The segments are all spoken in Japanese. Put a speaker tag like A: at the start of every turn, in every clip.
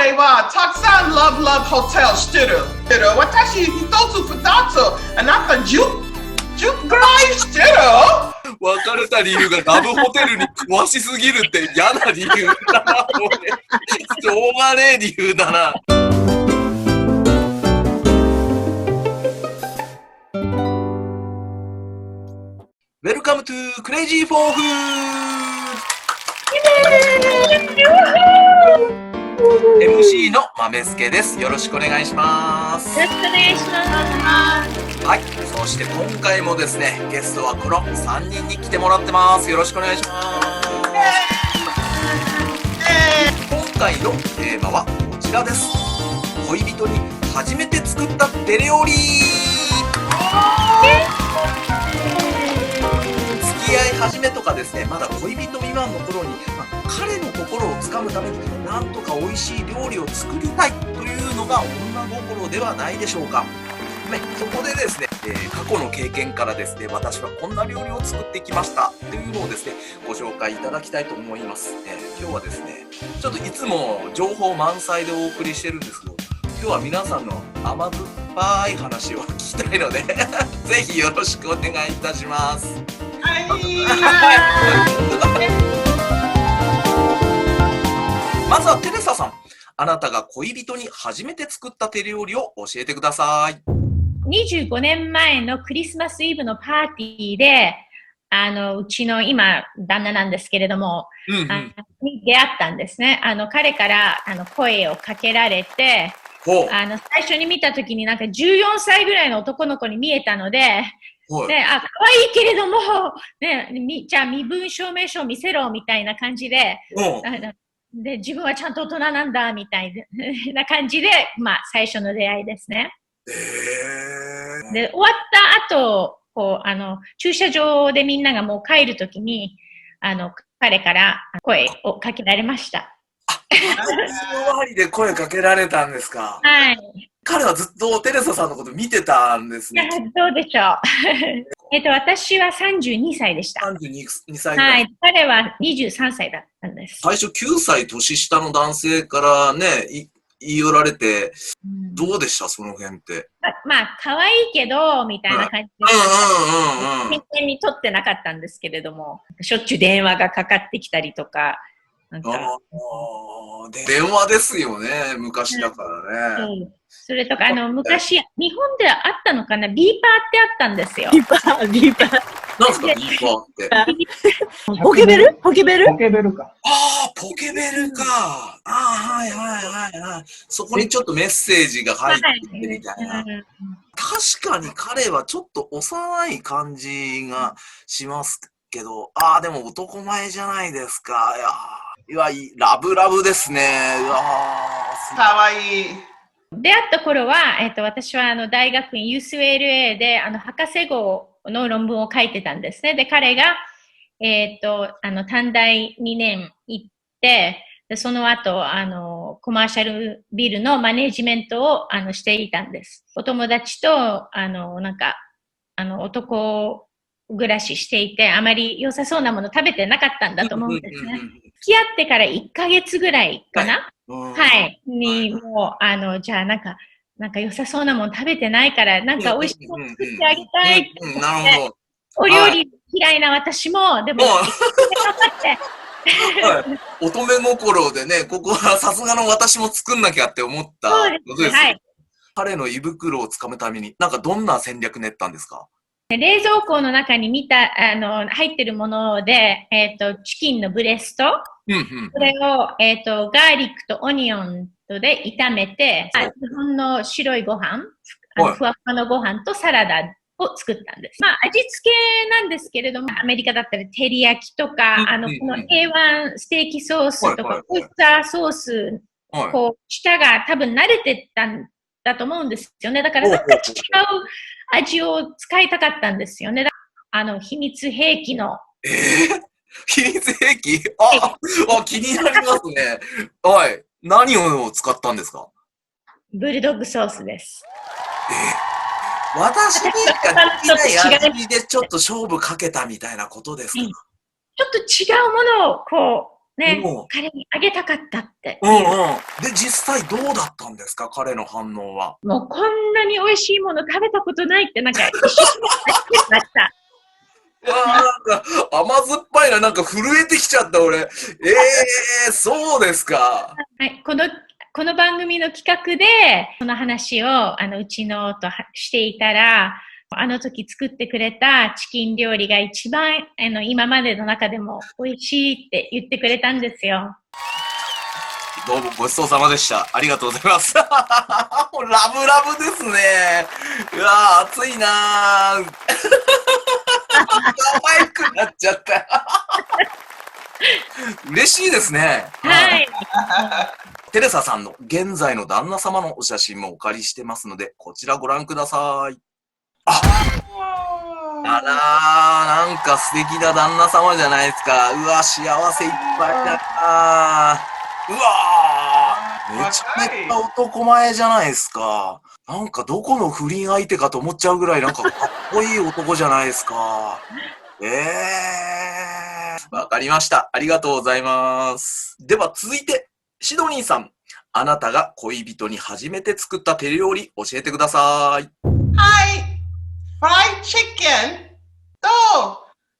A: 彼はたくさんラブラブホテルしてる。私一つ二つ、あなた10ぐらいしてる？
B: 別れた理由がラブホテルに詳しすぎるって嫌な理由だな、俺。しょうがねえ理由だな。Welcome to Crazy for Food。MC の豆助です。よろしくお願いします。
C: よろしくお願いします。
B: はい、そして今回もですね、ゲストはこの3人に来てもらってます。よろしくお願いします。今回のテーマはこちらです。恋人に初めて作った手料理。付き合い始めとかですね、まだ恋人未満の頃に、彼の心をつかむためになんとか美味しい料理を作りたいというのが女心ではないでしょうか。そこでですね、過去の経験からですね、私はこんな料理を作ってきましたというのをですね、ご紹介いただきたいと思います。今日はですね、ちょっといつも情報満載でお送りしてるんですけど、今日は皆さんの甘酸っぱい話を聞きたいのでぜひよろしくお願いいたします。まずはテレサさん、あなたが恋人に初めて作った手料理を教えてください。
C: 25年前のクリスマスイブのパーティーで、うちの今、旦那なんですけれども、に出会ったんですね。彼から声をかけられて、最初に見たときになんか14歳ぐらいの男の子に見えたので、可愛いけれども、ね、じゃあ身分証明書を見せろみたいな感じで、で自分はちゃんと大人なんだみたいな感じで、最初の出会いですね。で、終わった後、駐車場でみんながもう帰るときに、彼から声をかけられました。
B: 終わりで声かけられたんですか？
C: はい。
B: 彼はずっとテレサさんのこと見てたんですね。
C: どうでしょう。私は32歳でした。
B: 32歳ぐらい。
C: はい。彼は23歳だったんです。
B: 最初9歳年下の男性からね、言い寄られて、どうでしたその辺って。
C: 可愛いけど、みたいな感じで。真剣に取ってなかったんですけれども、しょっちゅう電話がかかってきたりとか。
B: 電話ですよね、昔だからね。
C: それとか、昔、日本ではあったのかな、ビーパーってあったんですよ。
B: ビーパー。何ですか、ビーパーって。
D: ポケベルか。
B: ポケベルか。はい。そこにちょっとメッセージが入っててみたいな。確かに彼はちょっと幼い感じがしますけど、でも男前じゃないですか。ラブラブですね。
A: かわいい。
C: 出会った頃は、私は大学院 UCLA で博士号の論文を書いてたんですね。で、彼が、短大2年行って、でその後、コマーシャルビルのマネジメントをしていたんです。お友達と、男暮らししていて、あまり良さそうなもの食べてなかったんだと思うんですね。付き合ってから1ヶ月ぐらいかな、に、もう、じゃあなんか良さそうなもの食べてないから、なんか美味しいもの作ってあげたいって言って、お料理嫌いな私も、でも、
B: 乙女心でね、ここはさすがの私も作んなきゃって思ったことです。彼の胃袋をつかむために、どんな戦略練ったんですか？
C: 冷蔵庫の中に入ってるもので、チキンのブレスト、それを、ガーリックとオニオンとで炒めて、日本の白いご飯、ふわふわのご飯とサラダを作ったんです。味付けなんですけれども、アメリカだったら照り焼きとか、この A1 ステーキソースとか、オイスターソース、舌が多分慣れてたんだと思うんですよね。だから違う味を使いたかったんですよね。秘密兵器の。
B: 秘密兵器？気になりますね。何を使ったんですか？
C: ブルドッグソースです。
B: 私にしかできない味でちょっと勝負かけたみたいなことですか？
C: ちょっと違うものをね
B: うん、
C: 彼にあげたかったって。
B: うんうん。で、実際どうだったんですか、彼の反応は。
C: もうこんなに美味しいもの食べたことないって、なんか一生懸命ました。
B: なんか甘酸っぱいな、なんか震えてきちゃった、俺。そうですか。
C: はい、この番組の企画で、この話を、うちのとしていたら、あの時作ってくれたチキン料理が一番、今までの中でも美味しいって言ってくれたんですよ。
B: どうもごちそうさまでした。ありがとうございます。ラブラブですね。うわー、熱いなー。可愛くなっちゃった。嬉しいですね。
C: はい。
B: テレサさんの現在の旦那様のお写真もお借りしてますので、こちらご覧ください。あらー、なんか素敵な旦那様じゃないですか。うわ、幸せいっぱいだなー。うわー、めちゃめちゃ男前じゃないですか。なんかどこの不倫相手かと思っちゃうぐらいなんかかっこいい男じゃないですか。わかりました。ありがとうございます。では続いて、シドニーさん。あなたが恋人に初めて作った手料理教えてください。
A: はい。フライチキンと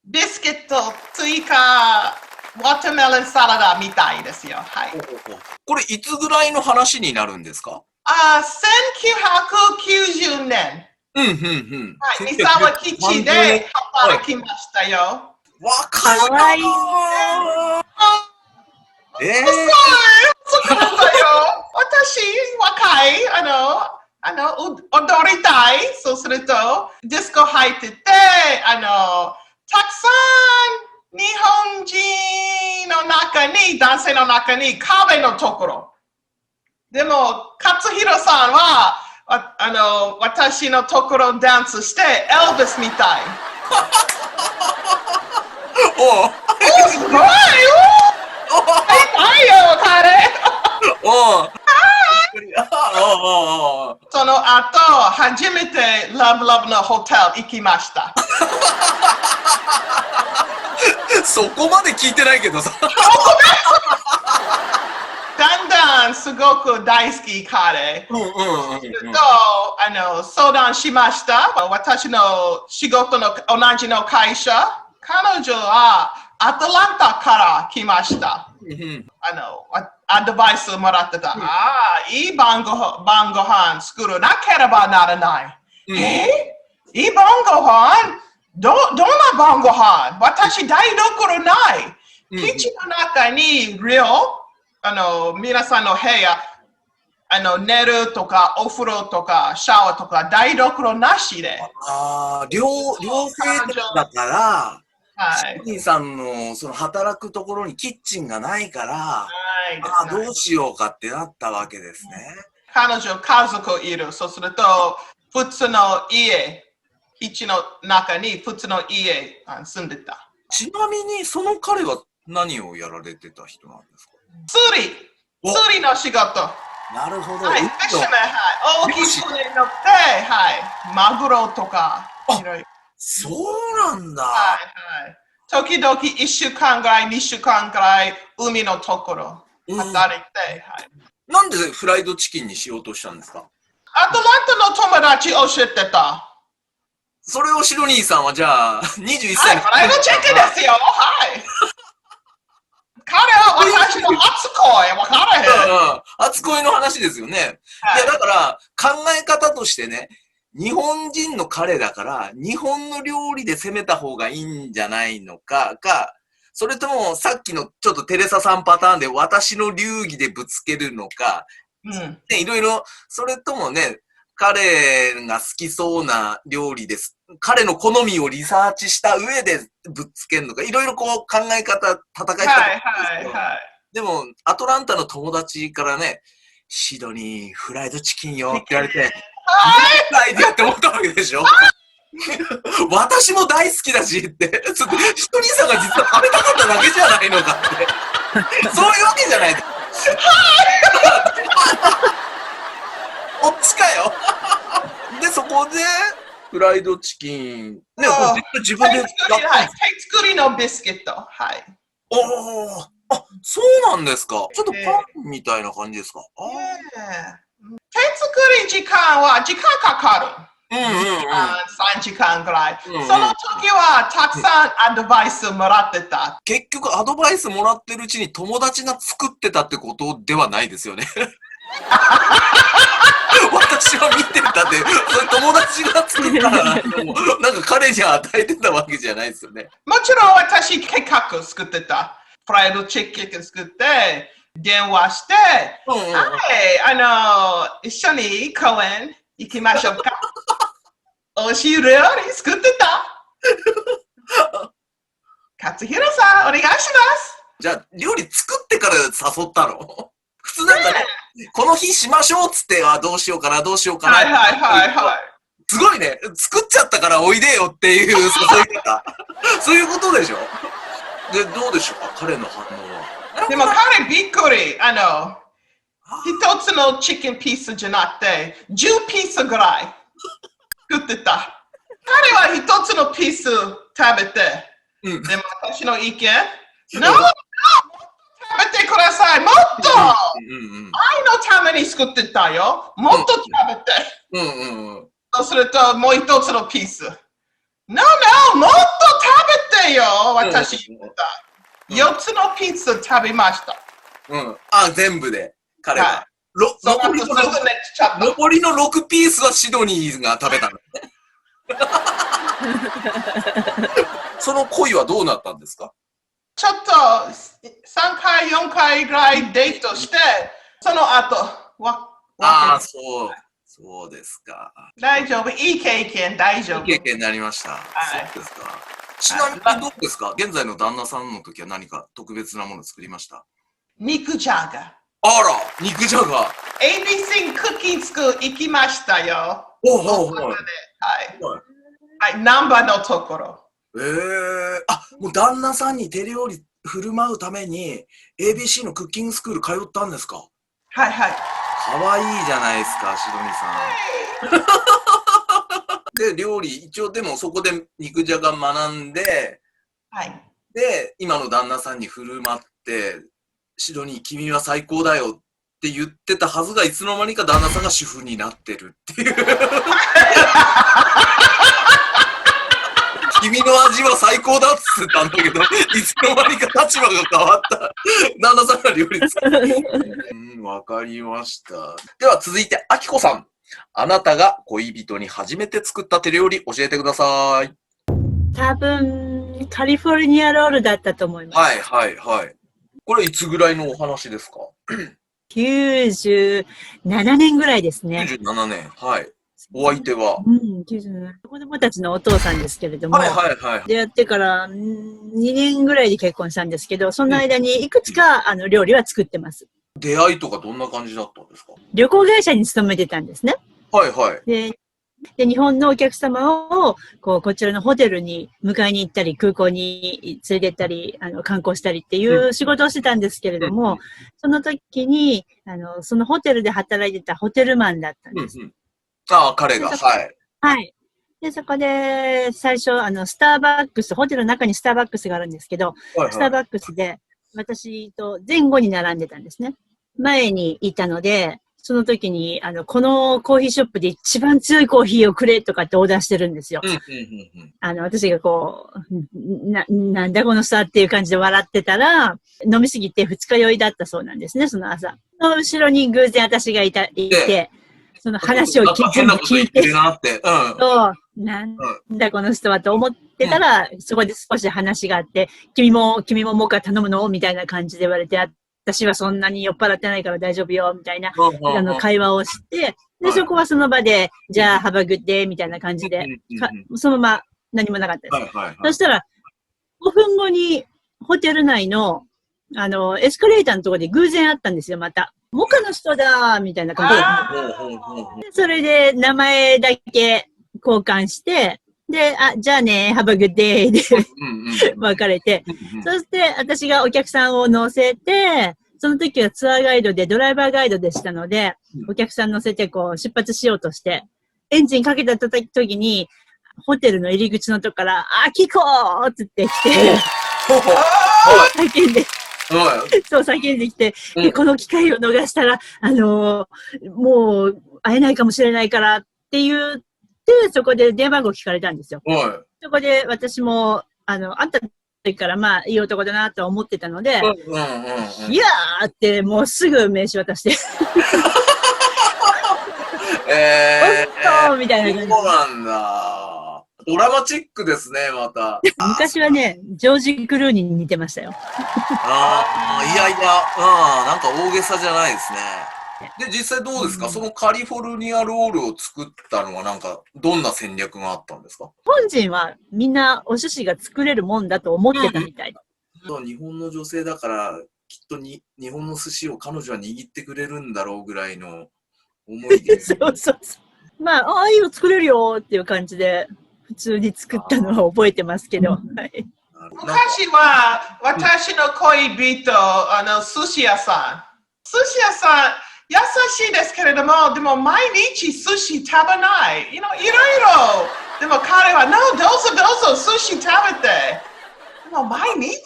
A: ビスケット追加ウォーターメロンサラダみたいですよ。はい。
B: これいつぐらいの話になるんですか
A: ？1990年。
B: うん。
A: はい。三沢基地で働きましたよ。
B: 若いな。
C: かわいい。
A: そうだよ。私、若い。踊りたい。そうすると、ディスコ入ってて、たくさん日本人の中に、男性の中に壁のところ。でも、勝弘さんは、私のところダンスして、エルヴィスみたい。すごいよ彼その後、初めてラブラブのホテル行きました。
B: そこまで聞いてないけどさ。
A: だんだんすごく大好き彼。相談しました。私の仕事の同じの会社。彼女はアトランタから来ました。アドバイスもらってた。いい晩ご飯作るなければならない。いい晩ご飯どんな晩ご飯私台所ない。キッチンの中に皆さんの部屋、寝るとかお風呂とかシャワーとか台所なしで。
B: 両性的だから、
A: はい、
B: シドニーさんのその働くところにキッチンがないから、どうしようかってなったわけですね。
A: 彼女家族いる。そうすると、普通の家、キッチンの中に普通の家住んでた。
B: ちなみにその彼は何をやられてた人なんですか？
A: 釣りの仕事。
B: なるほど。
A: はい、フィッシュマン、はい。大きい船に乗って、はい。マグロとか。
B: そうなんだ。
A: はい。時々1週間ぐらい、2週間ぐらい、海のところ、働いて、はい。
B: なんでフライドチキンにしようとしたんですか？
A: アトランタの友達教えてた。
B: それをシドニーさんはじゃあ、21歳の。
A: フライドチキンですよ。はい。彼は私の初恋、わからへん。
B: 初恋の話ですよね。いや、だから、考え方としてね、日本人の彼だから、日本の料理で攻めた方がいいんじゃないのか、それともさっきのちょっとテレサさんパターンで私の流儀でぶつけるのか、いろいろ、それともね、彼が好きそうな料理です。彼の好みをリサーチした上でぶっつけるのか、いろいろこう考え方、戦い方ですけど、でも、アトランタの友達からね、シドニーフライドチキンよって言われて、いいアイディアって思ったわけでしょ。私も大好きだしって、シドニーさんが実は食べたかっただけじゃないのかって、そういうわけじゃない。こっちかよ。で、そこで、フライドチキン。ね、これ自分でやった。
A: 手作りのビスケット。はい。
B: あ、そうなんですか。ちょっとパンみたいな感じですか。
A: 手作り時間は時間かかる。3時間ぐらい。その時はたくさんアドバイスもらってた。
B: 結局アドバイスもらってるうちに友達が作ってたってことではないですよね。私は見てたって、それ友達が作ったら、なんか彼に与えてたわけじゃないですよね。
A: もちろん私計画作ってた。フライドチキン作って、電話して、一緒に公園行きましょうか。おいしい料理作ってた。勝弘さん、お願いします。
B: じゃあ、料理作ってから誘ったの？普通なんかね、この日しましょうっつって、どうしようかな。すごいね、作っちゃったからおいでよっていう誘い方。そういうことでしょ？で、どうでしょうか、彼の反応は。
A: でも彼びっくり。一つのチキンピースじゃなくて、10ピースぐらい作ってた。彼は一つのピース食べて、でも私の意見、No! 食べてください。もっと愛のために作ってたよ。もっと食べて。そうすると、もう一つのピース。No, no! もっと食べてよ。私言った。4つのピース食べました。
B: 全部で。彼は。残りの6ピースはシドニーが食べたの。その恋はどうなったんですか？
A: ちょっと3回、4回ぐらいデートして、その後、
B: そうですか。
A: 大丈夫、いい経験、大丈夫。
B: いい経験になりました。そうですか。ちなみにどうですか？現在の旦那さんの時は何か特別なものを作りました？
A: 肉じゃが。
B: あら、肉じゃが。
A: ABC クッキングスクール行きましたよ。はい。ナンバーのところ。
B: もう旦那さんに手料理振る舞うために ABC のクッキングスクール通ったんですか？
A: はい。
B: かわいいじゃないですか、シドニさん。で、料理、一応でもそこで肉じゃが学んで、で、今の旦那さんに振る舞って、シドニー、君は最高だよって言ってたはずが、いつの間にか旦那さんが主婦になってるっていう。君の味は最高だっつってたんだけど、いつの間にか立場が変わった。旦那さんが料理作る。わかりました。では続いて、あきこさん。あなたが恋人に初めて作った手料理教えてください。
D: 多分、カリフォルニアロールだったと思います。
B: はい。これいつぐらいのお話ですか
D: ？97年ぐらいですね。
B: 97年。はい。お相手は
D: 97。子供たちのお父さんですけれども、出会ってから2年ぐらいで結婚したんですけど、その間にいくつか料理は作ってます。
B: 出会いとかどんな感じだったんですか？
D: 旅行会社に勤めてたんですね。で、日本のお客様を、こちらのホテルに迎えに行ったり、空港に連れて行ったり、観光したりっていう仕事をしてたんですけれども、その時に、そのホテルで働いてたホテルマンだったんです。
B: 彼が、
D: はい。で、そこで、最初、スターバックス、ホテルの中にスターバックスがあるんですけど、スターバックスで、私と前後に並んでたんですね。前にいたので、その時に、このコーヒーショップで一番強いコーヒーをくれとかってオーダーしてるんですよ。私がなんだこのさっていう感じで笑ってたら、飲みすぎて二日酔いだったそうなんですね、その朝。その後ろに偶然私がいて、その話を全部聞いて、なんだこの人はと思ってたら、そこで少し話があって、君ももう一回頼むのみたいな感じで言われて、私はそんなに酔っ払ってないから大丈夫よ、みたいな、会話をして、で、そこはその場で、じゃあ、have a good day みたいな感じで、そのまま何もなかったです。そしたら、5分後に、ホテル内の、エスカレーターのところで偶然会ったんですよ、また。モカの人だみたいな感じで。それで、名前だけ交換して、で、じゃあね、have a good day で別れて、そして私がお客さんを乗せて、その時はツアーガイドでドライバーガイドでしたので、お客さん乗せて出発しようとして、エンジンかけた時に、ホテルの入り口のとこから、キコーって言ってきて、叫んで、そう叫んできて、この機会を逃したら、もう会えないかもしれないからって言って、そこで電話番号聞かれたんですよ。そこで私も、会った時からまあいい男だなと思ってたので、いやーってもうすぐ名刺渡して。おっとみたいな感じ。
B: そうなんだ。ドラマチックですね、また。
D: 昔はね、ジョージ・クルーニーに似てましたよ。
B: いやいや、なんか大げさじゃないですね。で、実際どうですか、そのカリフォルニアロールを作ったのはなんか、どんな戦略があったんですか？
D: 本人はみんなお寿司が作れるもんだと思ってたみたい。
B: 日本の女性だから、きっと日本の寿司を彼女は握ってくれるんだろうぐらいの思いで。
D: そうそうそう。まあ、いいの作れるよっていう感じで、普通に作ったのは覚えてますけど。はい、
A: 昔は、私の恋人、寿司屋さん。寿司屋さん、優しいですけれども、でも毎日寿司食べない。いろいろ。でも彼は、どうぞ寿司食べて。でも毎日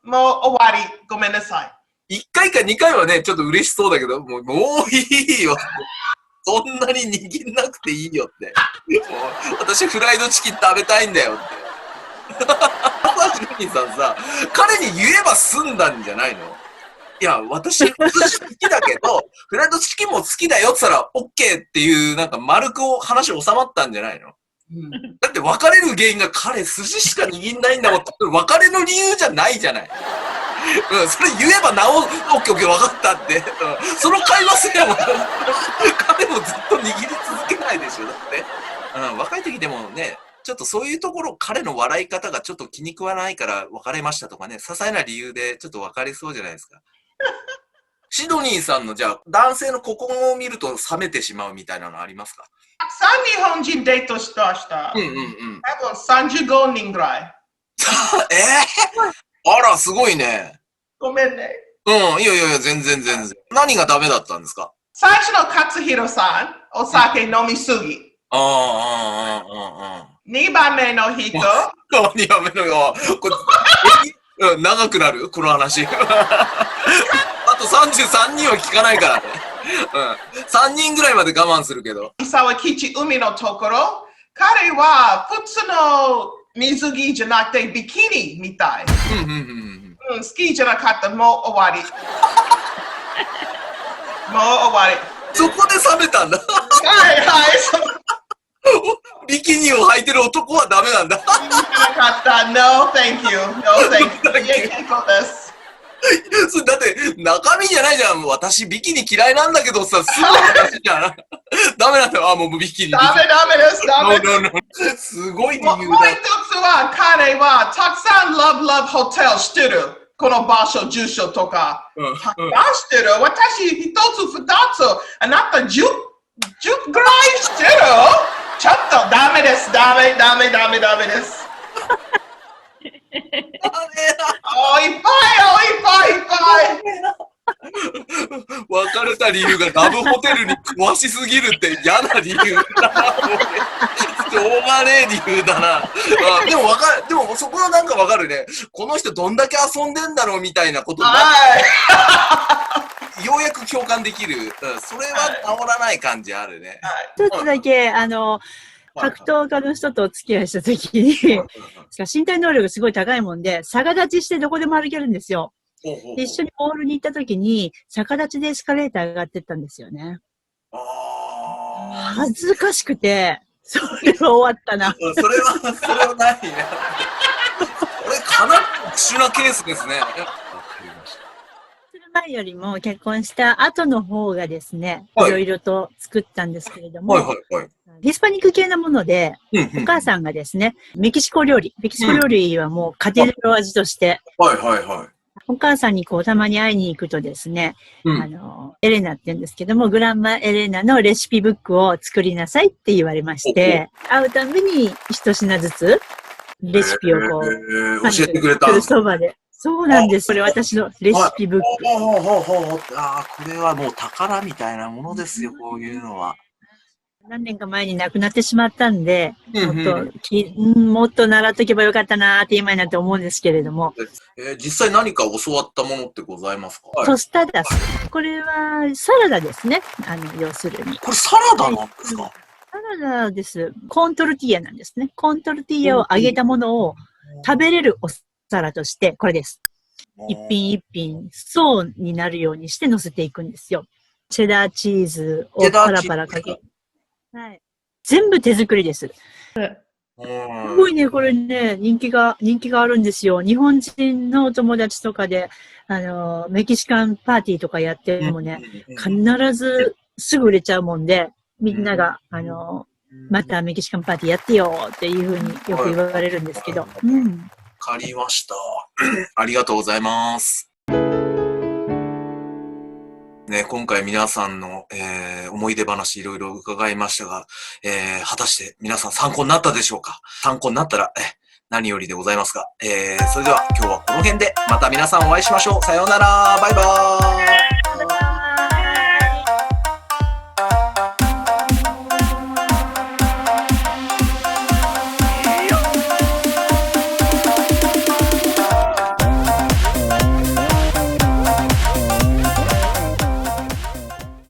A: もう終わり。ごめんなさ
B: い。1回か2回はね、ちょっと嬉しそうだけど、もういいよ。そんなに握んなくていいよって。私フライドチキン食べたいんだよって。朝日ルニさんさ、彼に言えば済んだんじゃないの？いや、私、寿司好きだけど、フライドチキンも好きだよって言ったら、オッケーっていう、なんか丸く話収まったんじゃないの？だって別れる原因が彼寿司しか握んないんだもんって、別れの理由じゃないじゃない。それ言えばオッケー分かったって。その会話すれば、彼もずっと握り続けないでしょ、だって。若い時でもね、ちょっとそういうところ、彼の笑い方がちょっと気に食わないから別れましたとかね、些細な理由でちょっと別れそうじゃないですか。シドニーさんのじゃあ、男性の心を見ると冷めてしまうみたいなのありますか？
A: 日本人デートした。多分35人ぐらい。
B: あら、すごいね。
A: ごめんね。
B: いや、全然。何がダメだったんですか？
A: 最初の勝弘さん、お酒飲みすぎ。2番目の人。
B: 2番目のよ。長くなるこの話。あと33人は聞かないからね。3人ぐらいまで我慢するけど。
A: 三沢基地海のところ、彼は普通の水着じゃなくてビキニみたい。好きじゃなかった。もう終わり。
B: そこで冷めたんだ。
A: はい。
B: ビキニを履いてる男はダメなんだ。
A: No, thank you. 結構です。
B: だって中身じゃないじゃん。私ビキニ嫌いなんだけどさ、すぐ話じゃん。ダメなんだよ。もうビキニ。
A: ダメです。
B: すごい理由だ。
A: もう一つは彼はたくさんLoveホテルしてる。この場所、住所とか。たくさんしてる。私一つ二つ。あなた10ぐらいしてる？ちょっとダメです。ダメです。いっぱい。
B: 別れた理由がラブホテルに詳しすぎるって嫌な理由だな。しょうがねえ理由だな。でもそこはなんかわかるね。この人どんだけ遊んでんだろうみたいなことになってようやく共感できる。それは治らない感じあるね。
D: 一つだけ、格闘家の人とお付き合いしたときに、身体能力すごい高いもんで、逆立ちしてどこでも歩けるんですよ。で一緒にボールに行ったときに、逆立ちでエスカレーター上がってったんですよね。恥ずかしくて、それは終わったな。
B: それはないね。これかなり特殊なケースですね。
D: 前よりも結婚した後の方がですね、いろいろと作ったんですけれども、ヒスパニック系のもので、お母さんがですね、メキシコ料理はもう家庭の味として、お母さんにたまに会いに行くとですね、エレナって言うんですけども、グランマエレナのレシピブックを作りなさいって言われまして、会うたびに一品ずつレシピを
B: 教えてくれた。
D: そばで。そうなんです。これ私のレシピブック。
B: これはもう宝みたいなものですよ、こういうのは。
D: 何年か前に亡くなってしまったんで、もっと習っとけばよかったなーって今になって思うんですけれども。
B: 実際何か教わったものってございますか？
D: トスタダス。これはサラダですね。要するに。
B: これサラダなんですか？
D: サラダです。コーントルティーヤなんですね。コーントルティーヤを揚げたものを食べれるお皿として、これです。一品一品層になるようにして乗せていくんですよ。チェダーチーズをパラパラかけて。はい。全部手作りです。すごいね、これね、人気があるんですよ。日本人のお友達とかで、メキシカンパーティーとかやってもね、必ずすぐ売れちゃうもんで、みんなが、またメキシカンパーティーやってよっていうふうによく言われるんですけど。わ
B: かりました。ありがとうございます。ね、今回皆さんの、思い出話いろいろ伺いましたが、果たして皆さん参考になったでしょうか？参考になったら、何よりでございますが、それでは今日はこの辺でまた皆さんお会いしましょう。さようなら。バイバーイ。